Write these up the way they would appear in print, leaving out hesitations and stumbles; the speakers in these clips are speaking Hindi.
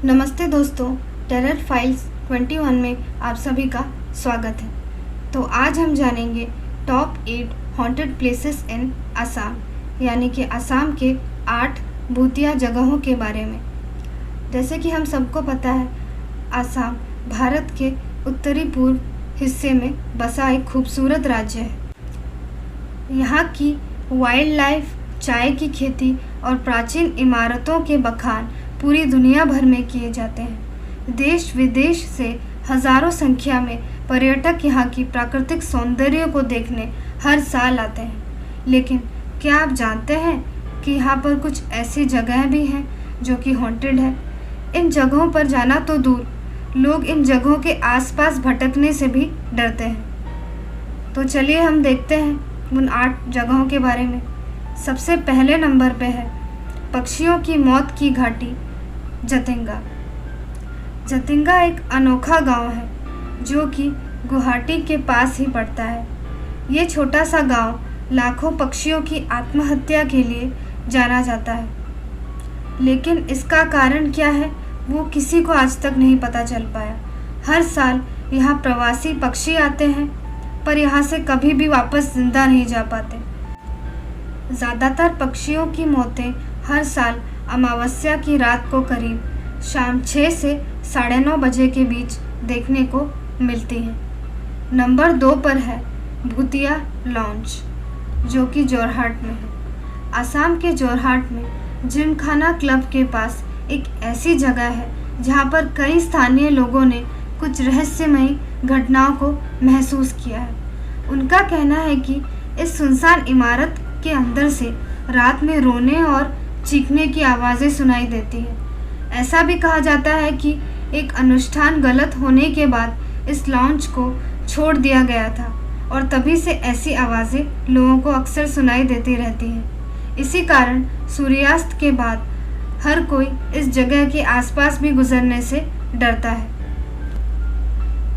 नमस्ते दोस्तों, टेरर फाइल्स 21 में आप सभी का स्वागत है। तो आज हम जानेंगे top 8 haunted places in Assam, यानी कि असम के 8 भूतिया जगहों के बारे में। जैसे कि हम सबको पता है, असम भारत के उत्तरी पूर्व हिस्से में बसा एक खूबसूरत राज्य है। यहाँ की वाइल्ड लाइफ, चाय की खेती और प्राचीन इमारतों के बखान पूरी दुनिया भर में किए जाते हैं। देश विदेश से हजारों संख्या में पर्यटक यहाँ की प्राकृतिक सौंदर्य को देखने हर साल आते हैं। लेकिन क्या आप जानते हैं कि यहाँ पर कुछ ऐसी जगह भी हैं जो कि हॉन्टेड है। इन जगहों पर जाना तो दूर, लोग इन जगहों के आसपास भटकने से भी डरते हैं। तो चलिए हम देखते हैं उन 8 जगहों के बारे में। सबसे पहले नंबर पे है पक्षियों की मौत की घाटी, जतिंगा। जतिंगा एक अनोखा गांव है जो कि गुवाहाटी के पास ही पड़ता है। ये छोटा सा गांव लाखों पक्षियों की आत्महत्या के लिए जाना जाता है, लेकिन इसका कारण क्या है वो किसी को आज तक नहीं पता चल पाया। हर साल यहाँ प्रवासी पक्षी आते हैं, पर यहाँ से कभी भी वापस जिंदा नहीं जा पाते। ज़्यादातर पक्षियों की मौतें हर साल अमावस्या की रात को करीब शाम 6 से 9:30 बजे के बीच देखने को मिलती हैं। नंबर 2 पर है भूतिया लॉन्च, जो कि जोरहाट में है। असम के जोरहाट में जिमखाना क्लब के पास एक ऐसी जगह है जहां पर कई स्थानीय लोगों ने कुछ रहस्यमयी घटनाओं को महसूस किया है। उनका कहना है कि इस सुनसान इमारत के अंदर से रात में रोने और चीखने की आवाज़ें सुनाई देती हैं। ऐसा भी कहा जाता है कि एक अनुष्ठान गलत होने के बाद इस लॉन्च को छोड़ दिया गया था और तभी से ऐसी आवाज़ें लोगों को अक्सर सुनाई देती रहती हैं। इसी कारण सूर्यास्त के बाद हर कोई इस जगह के आसपास भी गुजरने से डरता है।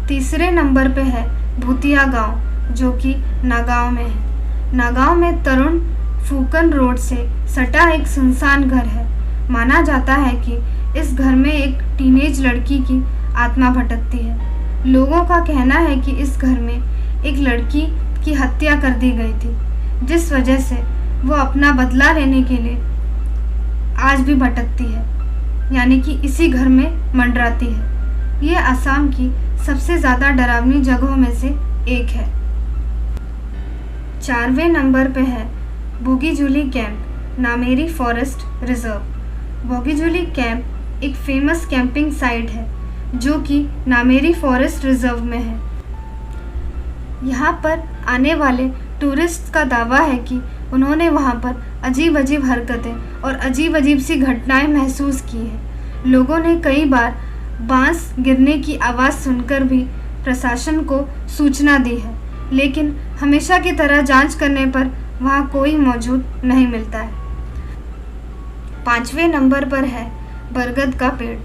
तीसरे नंबर पे है भूतिया गांव, जो कि नागांव में है। नागांव में तरुण फूकन रोड से सटा एक सुनसान घर है। माना जाता है कि इस घर में एक टीनेज लड़की की आत्मा भटकती है। लोगों का कहना है कि इस घर में एक लड़की की हत्या कर दी गई थी, जिस वजह से वो अपना बदला लेने के लिए आज भी भटकती है, यानी कि इसी घर में मंडराती है। ये असम की सबसे ज़्यादा डरावनी जगहों में से एक है। 4वें नंबर पे है Bogijuli camp, Nameri forest reserve. Bogijuli camp एक फेमस कैंपिंग साइट है जो कि नामेरी फॉरेस्ट रिजर्व में है। यहाँ पर आने वाले टूरिस्ट का दावा है कि उन्होंने वहाँ पर अजीब अजीब हरकतें और अजीब अजीब सी घटनाएं महसूस की हैं। लोगों ने कई बार बांस गिरने की आवाज़ सुनकर भी प्रशासन को सूचना दी है, लेकिन हमेशा की तरह जांच करने पर वहाँ कोई मौजूद नहीं मिलता है। 5वें नंबर पर है बरगद का पेड़।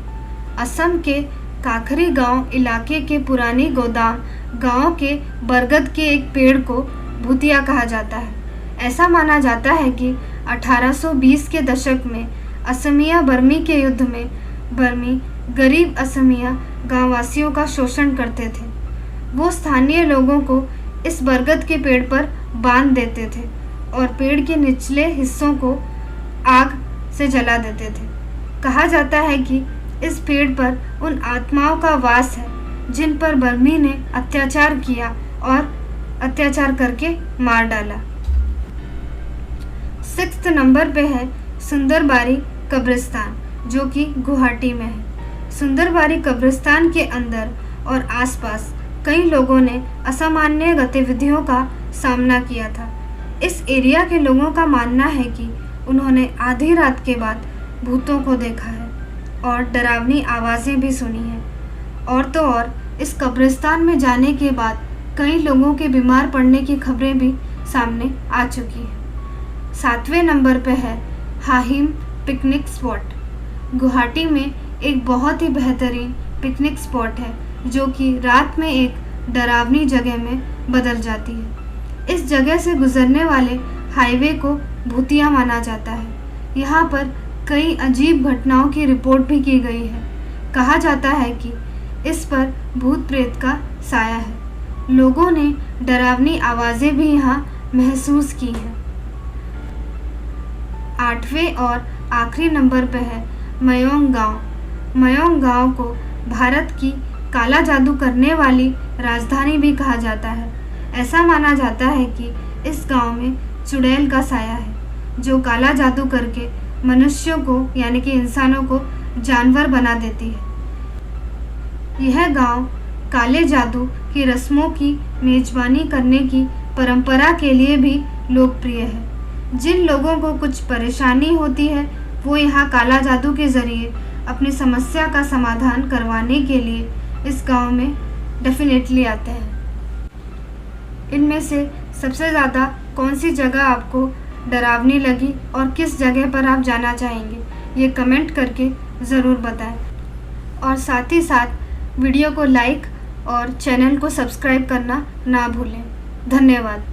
असम के काखरी गांव इलाके के पुरानी गोदाम गांव के बरगद के एक पेड़ को भूतिया कहा जाता है। ऐसा माना जाता है कि 1820 के दशक में असमिया बर्मी के युद्ध में बर्मी गरीब असमिया गांववासियों का शोषण करते थे। वो स्थानीय लोगों को इस बरगद के पेड़ पर बांध देते थे और पेड़ के निचले हिस्सों को आग से जला देते थे। कहा जाता है कि इस पेड़ पर उन आत्माओं का वास है जिन पर बर्मी ने अत्याचार किया और अत्याचार करके मार डाला। 6th नंबर पे है सुंदरबारी कब्रिस्तान, जो कि गुवाहाटी में है। सुंदरबारी कब्रिस्तान के अंदर और आसपास कई लोगों ने असामान्य गतिविधियों का सामना किया था। इस एरिया के लोगों का मानना है कि उन्होंने आधी रात के बाद भूतों को देखा है और डरावनी आवाज़ें भी सुनी हैं। और तो और इस कब्रिस्तान में जाने के बाद कई लोगों के बीमार पड़ने की खबरें भी सामने आ चुकी हैं। 7वें नंबर पे है हाहिम पिकनिक स्पॉट। गुवाहाटी में एक बहुत ही बेहतरीन पिकनिक स्पॉट है जो कि रात में एक डरावनी जगह में बदल जाती है। इस जगह से गुजरने वाले हाईवे को भूतिया माना जाता है। यहाँ पर कई अजीब घटनाओं की रिपोर्ट भी की गई है। कहा जाता है कि इस पर भूत प्रेत का साया है। लोगों ने डरावनी आवाज़ें भी यहाँ महसूस की हैं। 8वें और आखिरी नंबर पर है मयोंग गांव। मयोंग गांव को भारत की काला जादू करने वाली राजधानी भी कहा जाता है। ऐसा माना जाता है कि इस गांव में चुड़ैल का साया है, जो काला जादू करके मनुष्यों को यानी कि इंसानों को जानवर बना देती है। यह गांव काले जादू की रस्मों की मेजबानी करने की परंपरा के लिए भी लोकप्रिय है। जिन लोगों को कुछ परेशानी होती है वो यहाँ काला जादू के ज़रिए अपनी समस्या का समाधान करवाने के लिए इस गांव में डेफिनेटली आते हैं। इनमें से सबसे ज़्यादा कौन सी जगह आपको डरावनी लगी और किस जगह पर आप जाना चाहेंगे, ये कमेंट करके ज़रूर बताएं। और साथ ही साथ वीडियो को लाइक और चैनल को सब्सक्राइब करना ना भूलें। धन्यवाद।